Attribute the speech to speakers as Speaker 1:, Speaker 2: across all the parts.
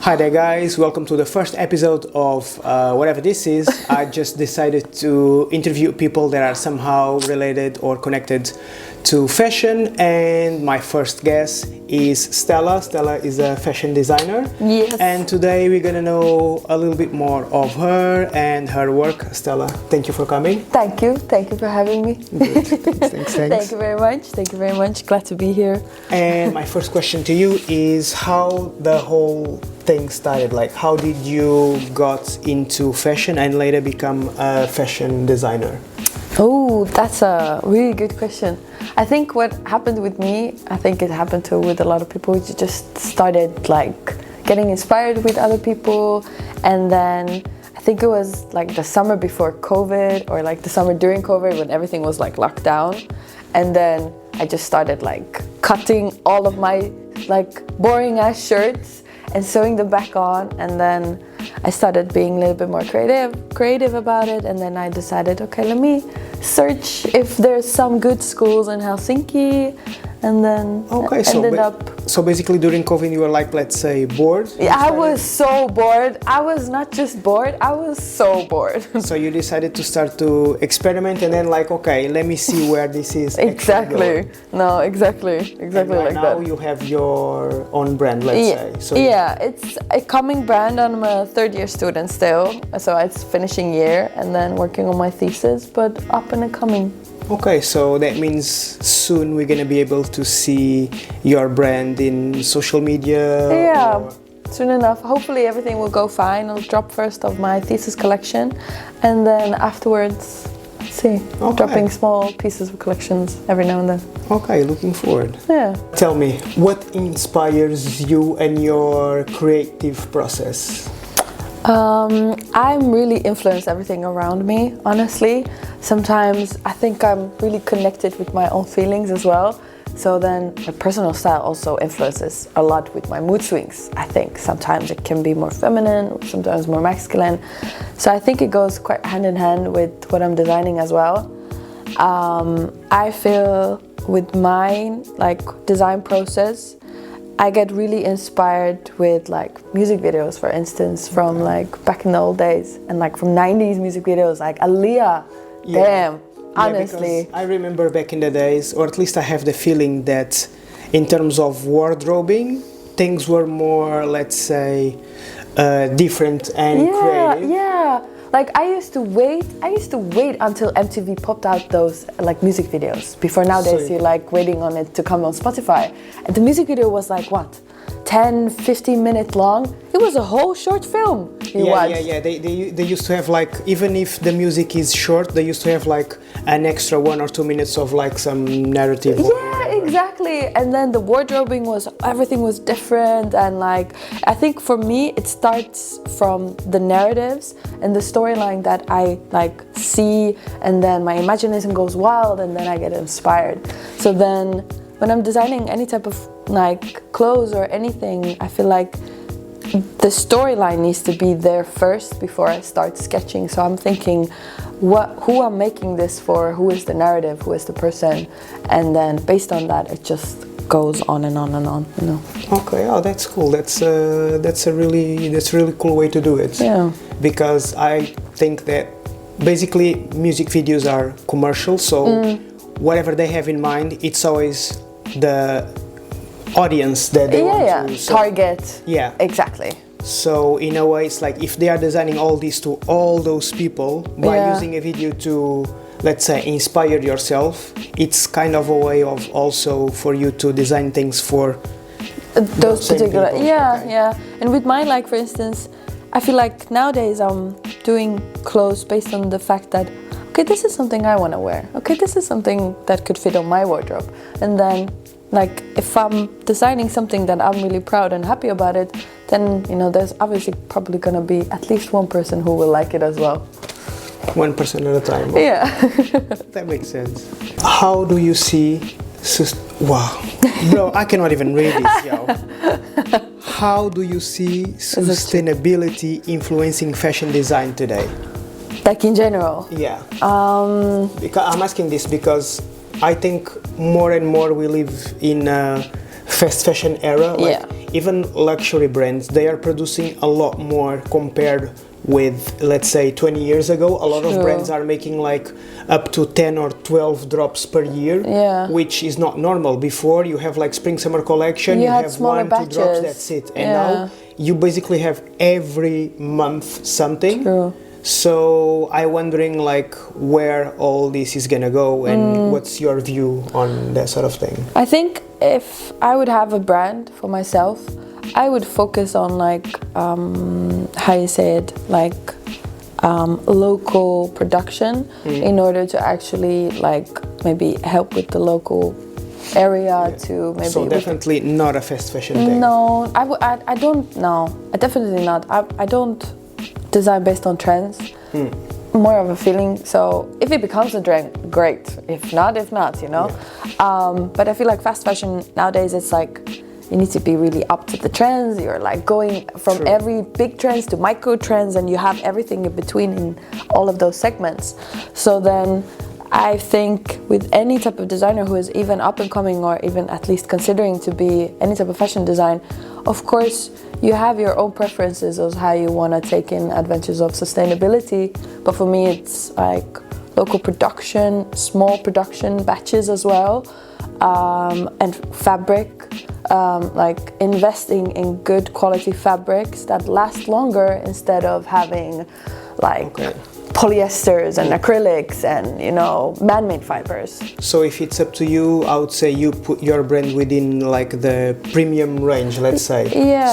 Speaker 1: Hi there guys, welcome to the first episode of whatever this is. I just decided to interview people that are somehow related or connected to fashion, and my first guest is Stella. Stella is a fashion designer.
Speaker 2: Yes.
Speaker 1: And today we're gonna know a little bit more of her and her work. Stella, thank you for coming.
Speaker 2: Thank you for having me.
Speaker 1: Good. Thanks.
Speaker 2: Thank you very much, glad to be here.
Speaker 1: And my first question to you is how the whole thing started. Like, how did you got into fashion and later become a fashion designer?
Speaker 2: Oh, that's a really good question. I think what happened with me, I think it happened too with a lot of people. You just started like getting inspired with other people, and then I think it was like the summer before COVID or like the summer during COVID when everything was like locked down, and then I just started like cutting all of my like boring ass shirts and sewing them back on, and then I started being a little bit more creative about it, and then I decided, okay, let me search if there's some good schools in Helsinki, and then ended up.
Speaker 1: So basically during COVID you were like, let's say, bored?
Speaker 2: Yeah, I was so bored. I was not just bored, I was so bored.
Speaker 1: So you decided to start to experiment and then like, okay, let me see where this is.
Speaker 2: Exactly. No, exactly
Speaker 1: and
Speaker 2: like
Speaker 1: now
Speaker 2: that.
Speaker 1: you have your own brand, let's say. So
Speaker 2: yeah, it's a coming brand. I'm a third year student still, so it's finishing year and then working on my thesis, but up and coming.
Speaker 1: Okay, so that means soon we're gonna be able to see your brand in social media?
Speaker 2: Yeah, soon enough. Hopefully everything will go fine. I'll drop first of my thesis collection, and then afterwards, let's see, dropping small pieces of collections every now and then.
Speaker 1: Okay, looking forward.
Speaker 2: Yeah.
Speaker 1: Tell me, what inspires you and your creative process?
Speaker 2: I'm really influenced everything around me, honestly. Sometimes I think I'm really connected with my own feelings as well. So then my personal style also influences a lot with my mood swings. I think sometimes it can be more feminine, sometimes more masculine. So I think it goes quite hand in hand with what I'm designing as well. I feel with my like design process, I get really inspired with like music videos, for instance, from like back in the old days, and like from 90s music videos, like Aaliyah.
Speaker 1: Yeah.
Speaker 2: Damn, honestly.
Speaker 1: I remember back in the days, or at least I have the feeling that in terms of wardrobing, things were more, let's say, different and creative.
Speaker 2: Yeah. Like I used to wait until MTV popped out those like music videos. Before nowadays you're like waiting on it to come on Spotify. And the music video was like what? 10, 15 minutes long. It was a whole short film you watched.
Speaker 1: Yeah. They used to have like, even if the music is short, they used to have like an extra 1 or 2 minutes of like some narrative.
Speaker 2: Yeah, exactly. And then the wardrobing everything was different, and like I think for me it starts from the narratives and the storyline that I like see, and then my imagination goes wild and then I get inspired. So then when I'm designing any type of like clothes or anything, I feel like the storyline needs to be there first before I start sketching. So I'm thinking who I'm making this for, who is the narrative, who is the person, and then based on that it just goes on and on and on, you know.
Speaker 1: Okay, oh, that's cool. That's a really cool way to do it.
Speaker 2: Yeah.
Speaker 1: Because I think that basically music videos are commercial, so whatever they have in mind, it's always the audience that they want to
Speaker 2: target.
Speaker 1: Yeah,
Speaker 2: exactly.
Speaker 1: So in a way it's like if they are designing all this to all those people by using a video to, let's say, inspire yourself, it's kind of a way of also for you to design things for
Speaker 2: those particular
Speaker 1: people.
Speaker 2: Yeah. And with mine, like for instance, I feel like nowadays I'm doing clothes based on the fact that okay, this is something I want to wear. Okay, this is something that could fit on my wardrobe. And then like if I'm designing something that I'm really proud and happy about it, then you know there's obviously probably gonna be at least one person who will like it as well.
Speaker 1: 1% at a time.
Speaker 2: Yeah.
Speaker 1: That makes sense. How do you see wow. Bro, I cannot even read this, yo. How do you see sustainability influencing fashion design today?
Speaker 2: Like in general?
Speaker 1: Yeah. Because I'm asking this because I think more and more we live in a fast fashion era. Like even luxury brands, they are producing a lot more compared with, let's say, 20 years ago. A lot of brands are making like up to 10 or 12 drops per year, which is not normal. Before, you have like spring summer collection, you have one,
Speaker 2: batches.
Speaker 1: 2 drops, that's it. And now you basically have every month something. So I'm wondering like where all this is gonna go, and what's your view on that sort of thing?
Speaker 2: I think if I would have a brand for myself, I would focus on like how you say it, like local production in order to actually like maybe help with the local area to maybe.
Speaker 1: So definitely not a fast fashion thing.
Speaker 2: No, I don't know. Definitely not. I don't design based on trends. More of a feeling. So if it becomes a trend, great. If not, you know. But I feel like fast fashion nowadays, it's like you need to be really up to the trends. You're like going from every big trends to micro trends, and you have everything in between in all of those segments. So then I think with any type of designer who is even up and coming, or even at least considering to be any type of fashion design, of course you have your own preferences of how you want to take in adventures of sustainability. But for me, it's like local production, small production batches as well, and fabric, like investing in good quality fabrics that last longer instead of having like polyesters and acrylics and, you know, man-made fibers.
Speaker 1: So if it's up to you, I would say you put your brand within like the premium range, let's say.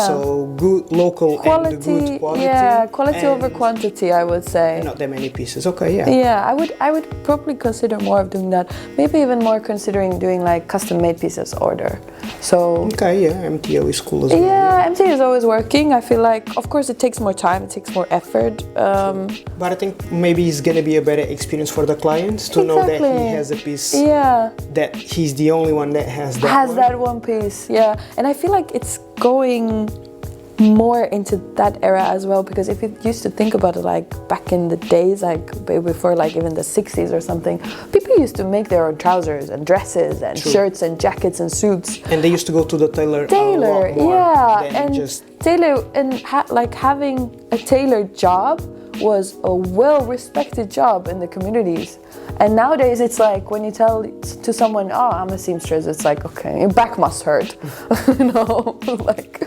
Speaker 1: So good local quality, and good quality.
Speaker 2: Quality over quantity, I would say.
Speaker 1: Not that many pieces. I would probably consider more of doing that. Maybe even more considering doing like custom-made pieces order. So MTO is cool as well.
Speaker 2: MTO is always working. I feel like, of course, it takes more time, it takes more effort.
Speaker 1: But I think maybe it's gonna be a better experience for the clients to know that he has a piece, that he's the only one that has that
Speaker 2: one piece. And I feel like it's going more into that era as well, because if you used to think about it, like back in the days, like before like even the 60s or something, people used to make their own trousers and dresses and shirts and jackets and suits,
Speaker 1: and they used to go to the tailor a lot more
Speaker 2: and just tailor, and like having a tailored job was a well-respected job in the communities. And nowadays it's like when you tell to someone, oh, I'm a seamstress, it's like, okay, your back must hurt. You know, like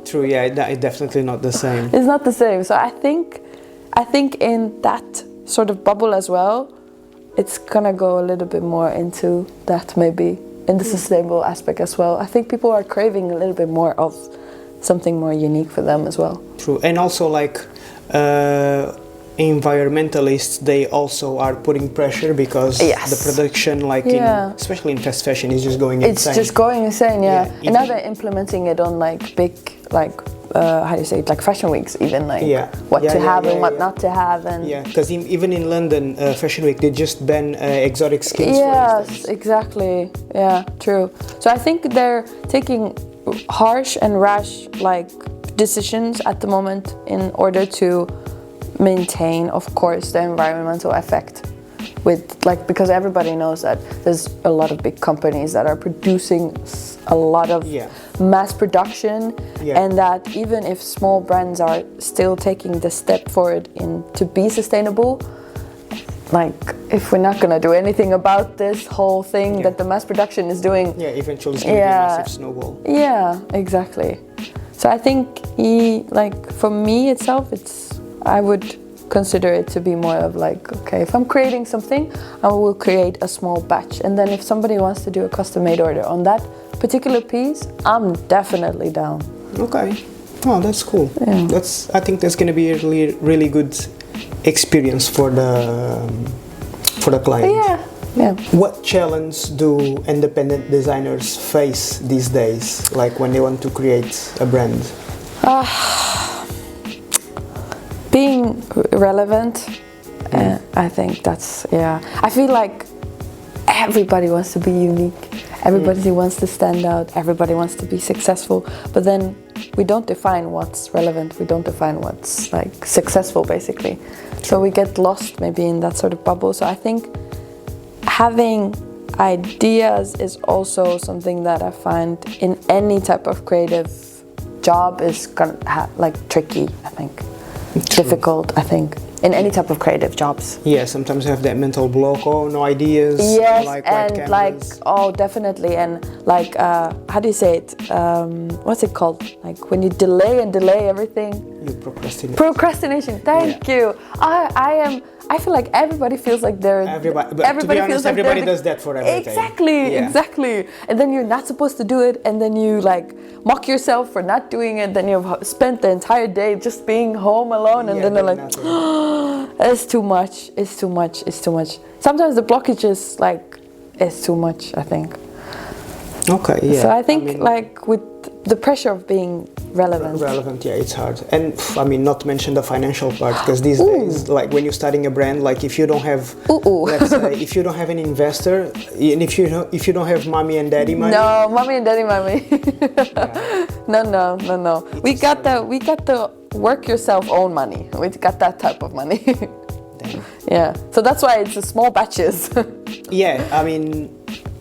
Speaker 1: true, that is definitely not the same.
Speaker 2: It's not the same. So I think in that sort of bubble as well, it's gonna go a little bit more into that, maybe in the sustainable aspect as well. I think people are craving a little bit more of something more unique for them as well.
Speaker 1: True, and also like environmentalists, they also are putting pressure because the production, like especially in fast fashion, is just going insane.
Speaker 2: It's just going insane, and now they're implementing it on like big, like how do you say it, like fashion weeks, even like what to have and what not to have, and
Speaker 1: because even in London Fashion Week, they just ban exotic skins.
Speaker 2: Yes, exactly. True. So I think they're taking harsh and rash like decisions at the moment in order to maintain, of course, the environmental effect with like, because everybody knows that there's a lot of big companies that are producing a lot of mass production, and that even if small brands are still taking the step forward in to be sustainable, like if we're not gonna do anything about this whole thing that the mass production is doing,
Speaker 1: eventually it's gonna be a massive snowball.
Speaker 2: Exactly. So I think like for me itself, I would consider it to be more of like, okay, if I'm creating something, I will create a small batch, and then if somebody wants to do a custom-made order on that particular piece, I'm definitely down.
Speaker 1: Okay. Oh, that's cool. I think that's going to be a really, really good experience for the client. What challenge do independent designers face these days, like when they want to create a brand?
Speaker 2: Being relevant, I think that's, I feel like everybody wants to be unique, everybody wants to stand out, everybody wants to be successful, but then we don't define what's relevant, we don't define what's like successful, basically. So we get lost maybe in that sort of bubble. So I think having ideas is also something that I find in any type of creative job is tricky, I think.
Speaker 1: True.
Speaker 2: Difficult, I think, in any type of creative jobs.
Speaker 1: Yeah, sometimes you have that mental block, oh, no ideas.
Speaker 2: Yes,
Speaker 1: like
Speaker 2: and like, oh, definitely, and like, how do you say it? What's it called? Like when you delay everything.
Speaker 1: You procrastinate.
Speaker 2: Procrastination. Thank you. I feel like everybody feels like they're.
Speaker 1: Everybody, but to be honest, everybody does that for everything.
Speaker 2: Exactly. And then you're not supposed to do it, and then you like mock yourself for not doing it. Then you've spent the entire day just being home alone, and then they're like, it's too much. It's too much. It's too much. Sometimes the blockage is like, it's too much, I think.
Speaker 1: Okay, yeah.
Speaker 2: So I think like with the pressure of being relevant,
Speaker 1: yeah, it's hard. And I mean, not to mention the financial part, because these days, like when you're starting a brand, like if you don't have, let's say, if you don't have an investor, and if you don't have mommy and daddy money.
Speaker 2: No, mommy and daddy money. No. We got the work yourself own money. We got that type of money.
Speaker 1: Damn.
Speaker 2: Yeah. So that's why it's the small batches.
Speaker 1: Yeah, I mean.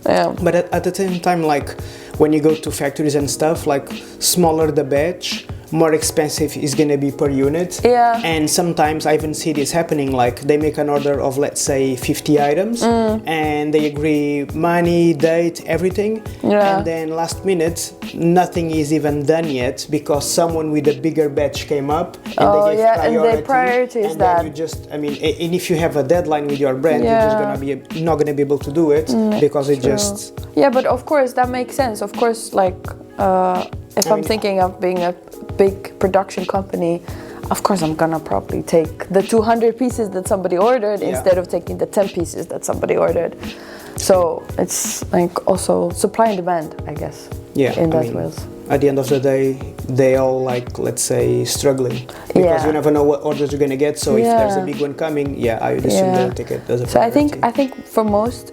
Speaker 2: Yeah.
Speaker 1: But at the same time, like when you go to factories and stuff, like smaller the batch, more expensive is gonna be per unit.
Speaker 2: Yeah.
Speaker 1: And sometimes I even see this happening, like they make an order of, let's say, 50 items and they agree money, date, everything.
Speaker 2: Yeah.
Speaker 1: And then last minute, nothing is even done yet because someone with a bigger batch came up and they gave priority.
Speaker 2: And they prioritize
Speaker 1: and
Speaker 2: that.
Speaker 1: Then you just, I mean, and if you have a deadline with your brand, you're just not gonna be able to do it because it just.
Speaker 2: Yeah, but of course that makes sense. Of course, like if I'm thinking of being a big production company, of course I'm gonna probably take the 200 pieces that somebody ordered instead of taking the 10 pieces that somebody ordered. So it's like also supply and demand, I guess.
Speaker 1: Yeah,
Speaker 2: in that ways.
Speaker 1: At the end of the day, they all like, let's say, struggling because you never know what orders you're gonna get. So if there's a big one coming, I would assume they'll take it as a priority.
Speaker 2: So I think for most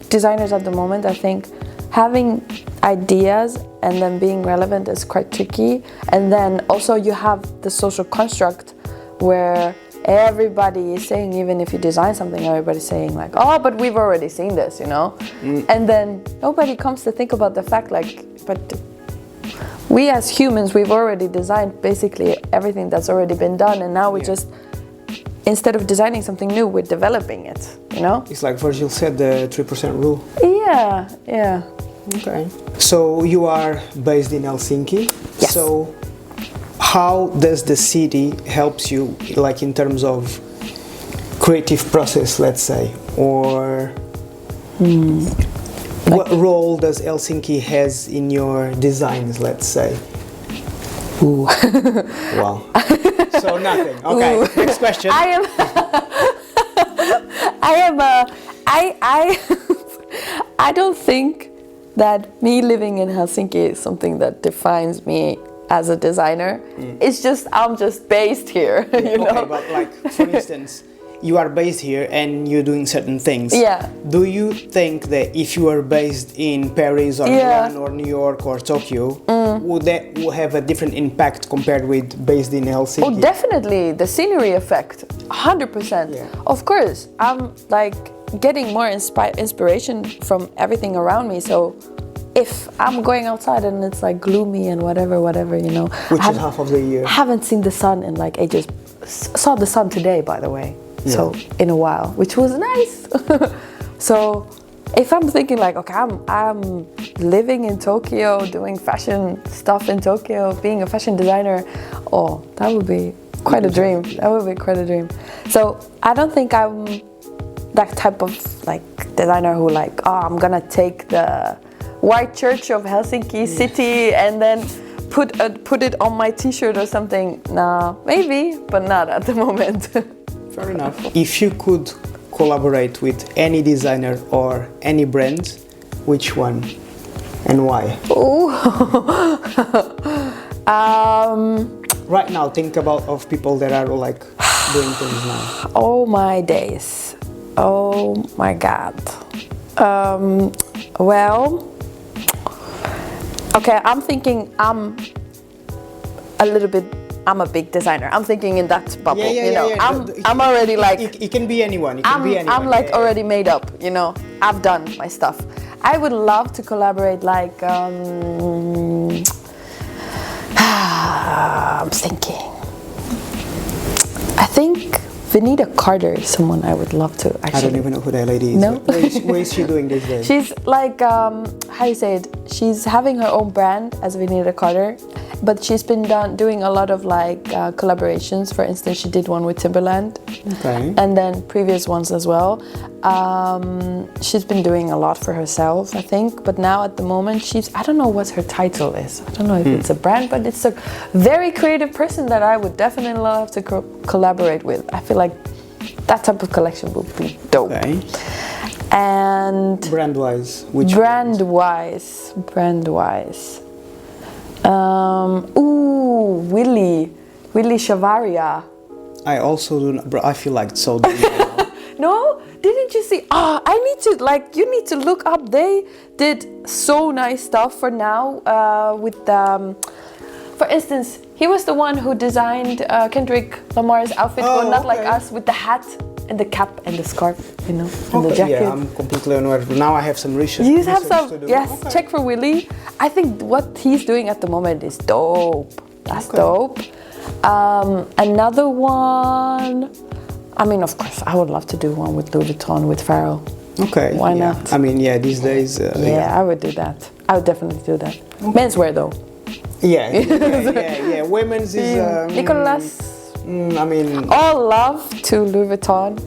Speaker 2: designers at the moment, I think having ideas and then being relevant is quite tricky. And then also you have the social construct where everybody is saying, even if you design something, everybody's saying like, oh, but we've already seen this, you know? And then nobody comes to think about the fact like, but we as humans, we've already designed basically everything that's already been done. And now we just, instead of designing something new, we're developing it, you know?
Speaker 1: It's like Virgil said, the 3% rule.
Speaker 2: Yeah.
Speaker 1: Okay. So you are based in Helsinki.
Speaker 2: Yes.
Speaker 1: So how does the city helps you, like in terms of creative process, let's say, or what role does Helsinki has in your designs, let's say?
Speaker 2: Ooh.
Speaker 1: Wow. So nothing. Okay. Ooh. Next question.
Speaker 2: I don't think that me living in Helsinki is something that defines me as a designer. It's just, I'm just based here, you know?
Speaker 1: Okay, but like, for instance, you are based here and you're doing certain things.
Speaker 2: Yeah.
Speaker 1: Do you think that if you are based in Paris or Milan or New York or Tokyo, would that have a different impact compared with based in Helsinki?
Speaker 2: Oh, definitely. The scenery effect, 100%. Yeah. Of course, I'm like getting more inspiration from everything around me. So if I'm going outside and it's like gloomy and whatever, you know.
Speaker 1: Which is half of the year.
Speaker 2: I haven't seen the sun in like ages. Saw the sun today, by the way. Yeah. So in a while, which was nice. So if I'm thinking like, okay, I'm living in Tokyo, doing fashion stuff in Tokyo, being a fashion designer, oh, that would be quite a dream. That would be quite a dream. So I don't think I'm that type of like designer who like, oh, I'm gonna take the white church of Helsinki city and then put it on my t-shirt or something. Nah, maybe, but not at the moment.
Speaker 1: Fair enough. If you could collaborate with any designer or any brand, which one and why?
Speaker 2: Ooh.
Speaker 1: Right now, think about of people that are like doing things now.
Speaker 2: Oh my days. Oh my God. Well, okay, I'm thinking I'm a little bit I'm a big designer. I'm thinking in that bubble,
Speaker 1: Yeah,
Speaker 2: you know.
Speaker 1: yeah.
Speaker 2: I'm already like
Speaker 1: it can be anyone. It can be anyone.
Speaker 2: I'm like already made up, you know. I've done my stuff. I would love to collaborate like I'm thinking. I think Vanita Carter is someone I would love to actually.
Speaker 1: I don't even know who that lady is.
Speaker 2: No?
Speaker 1: What is she doing these days?
Speaker 2: She's like, how you say it? She's having her own brand as Vanita Carter, but she's been doing a lot of like collaborations. For instance, she did one with Timberland, and then previous ones as well. She's been doing a lot for herself, I think, but now at the moment I don't know what her title is. I don't know if it's a brand, but it's a very creative person that I would definitely love to collaborate with. I feel like that type of collection would be dope.
Speaker 1: Okay.
Speaker 2: And
Speaker 1: brand-wise, which
Speaker 2: brand-wise, Willy Chavaria.
Speaker 1: I also do not, bro, I feel like so dumb.
Speaker 2: No? Didn't you see? I need to, like, you need to look up. They did so nice stuff for now with, for instance, he was the one who designed Kendrick Lamar's outfit, but not like us, with the hat and the cap and the scarf, you know, and the jacket.
Speaker 1: Yeah, I'm completely unaware. Now I have some research.
Speaker 2: You have some,
Speaker 1: to do.
Speaker 2: yes, check for Willy. I think what he's doing at the moment is dope. That's dope. Another one, I mean, of course, I would love to do one with Louis Vuitton, with Pharrell.
Speaker 1: Okay.
Speaker 2: Why not?
Speaker 1: I mean, yeah, these days.
Speaker 2: I would do that. I would definitely do that. Menswear though.
Speaker 1: Yeah. Women's is.
Speaker 2: Nicolas.
Speaker 1: I mean.
Speaker 2: All love to Louis Vuitton.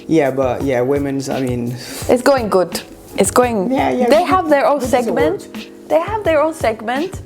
Speaker 1: Yeah, but yeah, women's. I mean.
Speaker 2: It's going good. It's going.
Speaker 1: Yeah.
Speaker 2: They have their own segment. They have their own segment,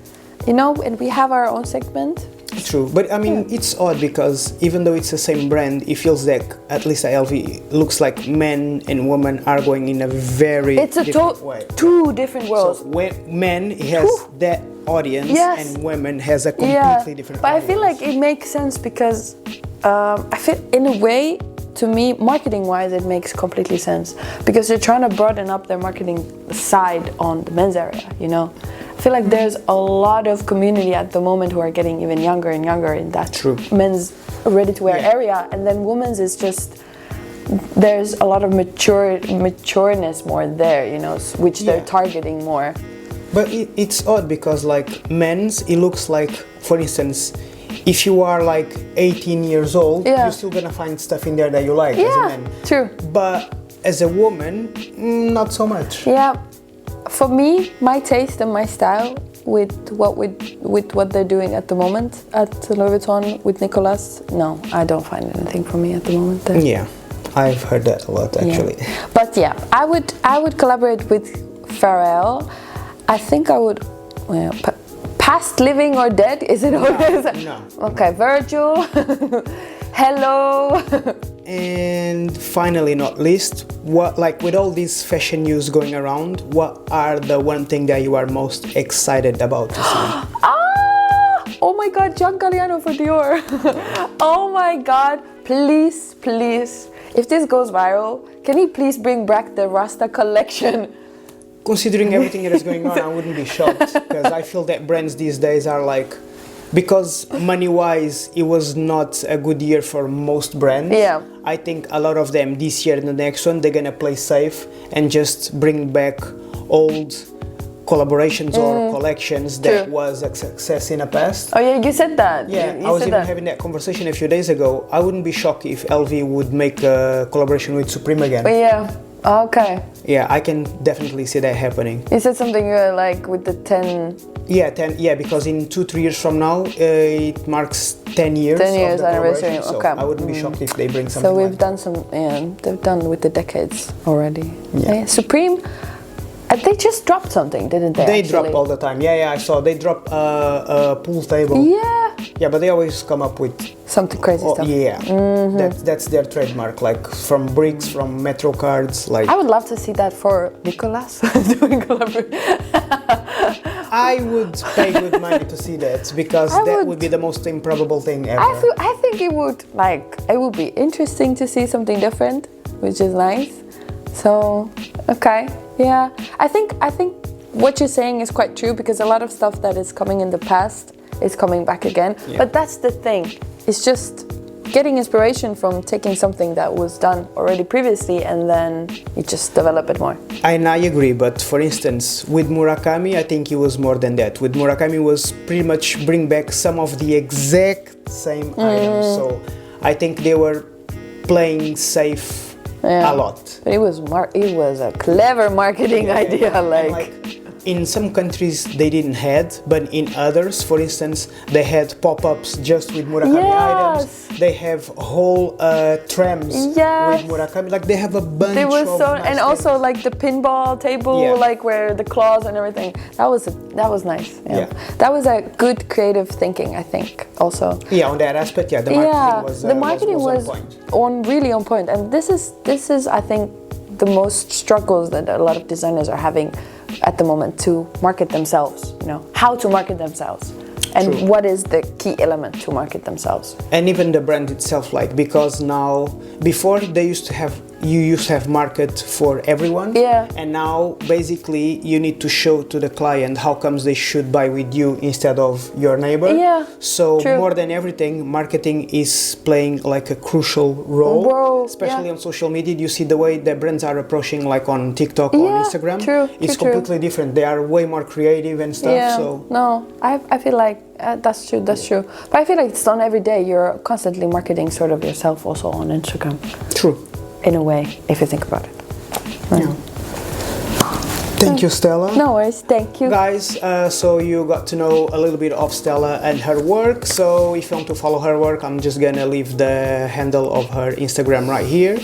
Speaker 2: you know, and we have our own segment.
Speaker 1: True, but I mean, it's odd because even though it's the same brand, it feels like, at least at LV, looks like men and women are going in a very different way.
Speaker 2: Two different worlds.
Speaker 1: So men has that audience, and women has a completely different
Speaker 2: but
Speaker 1: audience.
Speaker 2: I feel like it makes sense because I feel, in a way, to me, marketing-wise, it makes completely sense because they're trying to broaden up their marketing side on the men's area, you know. I feel like there's a lot of community at the moment who are getting even younger and younger in that men's ready-to-wear area, and then women's is just, there's a lot of matureness more there, you know, which they're targeting more.
Speaker 1: But it's odd because like men's, it looks like, for instance, if you are like 18 years old, you're still gonna find stuff in there that you like as a man.
Speaker 2: True.
Speaker 1: But as a woman, not so much.
Speaker 2: Yeah. For me, my taste and my style with what they're doing at the moment at Louis Vuitton with Nicolas, no, I don't find anything for me at the moment there.
Speaker 1: Yeah, I've heard that a lot actually.
Speaker 2: Yeah. But yeah, I would collaborate with Pharrell. I think I would, well, past living or dead, is it always?
Speaker 1: No.
Speaker 2: Okay, Virgil. Hello.
Speaker 1: And finally, not least, what, like with all this fashion news going around, what are the one thing that you are most excited about to see?
Speaker 2: Oh my God, John Galliano for Dior. Oh my God, please, if this goes viral, can he please bring back the Rasta collection?
Speaker 1: Considering everything that is going on, I wouldn't be shocked because I feel that brands these days are like, because money-wise, it was not a good year for most brands.
Speaker 2: Yeah.
Speaker 1: I think a lot of them this year and the next one, they're gonna play safe and just bring back old collaborations or collections that was a success in the past.
Speaker 2: Oh yeah, you said that.
Speaker 1: Yeah,
Speaker 2: you
Speaker 1: I was
Speaker 2: said
Speaker 1: even
Speaker 2: that.
Speaker 1: having that conversation a few days ago. I wouldn't be shocked if LV would make a collaboration with Supreme again.
Speaker 2: But yeah, okay.
Speaker 1: Yeah, I can definitely see that happening.
Speaker 2: You said something like with the 10...
Speaker 1: Yeah, 10. Yeah, because in 2-3 years from now, it marks 10 years.
Speaker 2: 10 years
Speaker 1: of the
Speaker 2: anniversary.
Speaker 1: So
Speaker 2: Okay.
Speaker 1: I wouldn't be shocked if they bring something.
Speaker 2: So we've
Speaker 1: like
Speaker 2: done some. Yeah, they've done with the decades already.
Speaker 1: Yeah.
Speaker 2: Supreme. They just dropped something, didn't they?
Speaker 1: They
Speaker 2: actually?
Speaker 1: drop all the time. Yeah, I saw. They drop a pool table.
Speaker 2: Yeah.
Speaker 1: Yeah, but they always come up with
Speaker 2: something crazy stuff.
Speaker 1: Yeah, that's their trademark. Like from bricks, from metro cards. Like
Speaker 2: I would love to see that for Nicolas doing collaboration.
Speaker 1: I would pay good money to see that because that would be the most improbable thing ever.
Speaker 2: I think it would be interesting to see something different, which is nice. So, okay, yeah. I think what you're saying is quite true because a lot of stuff that is coming in the past is coming back again.
Speaker 1: Yeah.
Speaker 2: But that's the thing. It's just getting inspiration from taking something that was done already previously, and then you just develop it more.
Speaker 1: And I agree, but for instance, with Murakami, I think it was more than that. With Murakami was pretty much bring back some of the exact same items. So I think they were playing safe a lot.
Speaker 2: But it was a clever marketing idea.
Speaker 1: And like in some countries they didn't had, but in others, for instance, they had pop-ups just with Murakami items. They have whole trams with Murakami. Like they have a bunch of nice
Speaker 2: and also things. Like the pinball table, like where the claws and everything. That was nice. Yeah. That was a good creative thinking, I think. Also.
Speaker 1: Yeah, on that aspect, the marketing was
Speaker 2: really on point. And this is I think the most struggles that a lot of designers are having at the moment to market themselves, how to market themselves and what is the key element to market themselves.
Speaker 1: And even the brand itself, because now, before you used to have market for everyone, and now basically you need to show to the client how comes they should buy with you instead of your neighbor. So more than everything, marketing is playing like a crucial role, especially on social media. You see the way the brands are approaching, like on TikTok or Instagram. It's completely different. They are way more creative and stuff.
Speaker 2: No, I feel like that's true. But I feel like it's done every day. You're constantly marketing sort of yourself also on Instagram.
Speaker 1: True.
Speaker 2: In a way, if you think about it.
Speaker 1: Thank you, Stella.
Speaker 2: No worries, thank you.
Speaker 1: Guys, so you got to know a little bit of Stella and her work. So if you want to follow her work, I'm just gonna leave the handle of her Instagram right here.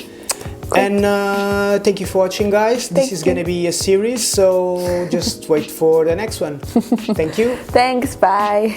Speaker 1: Cool. And thank you for watching, guys. This is gonna be a series, so just wait for the next one. Thank you.
Speaker 2: Thanks, bye.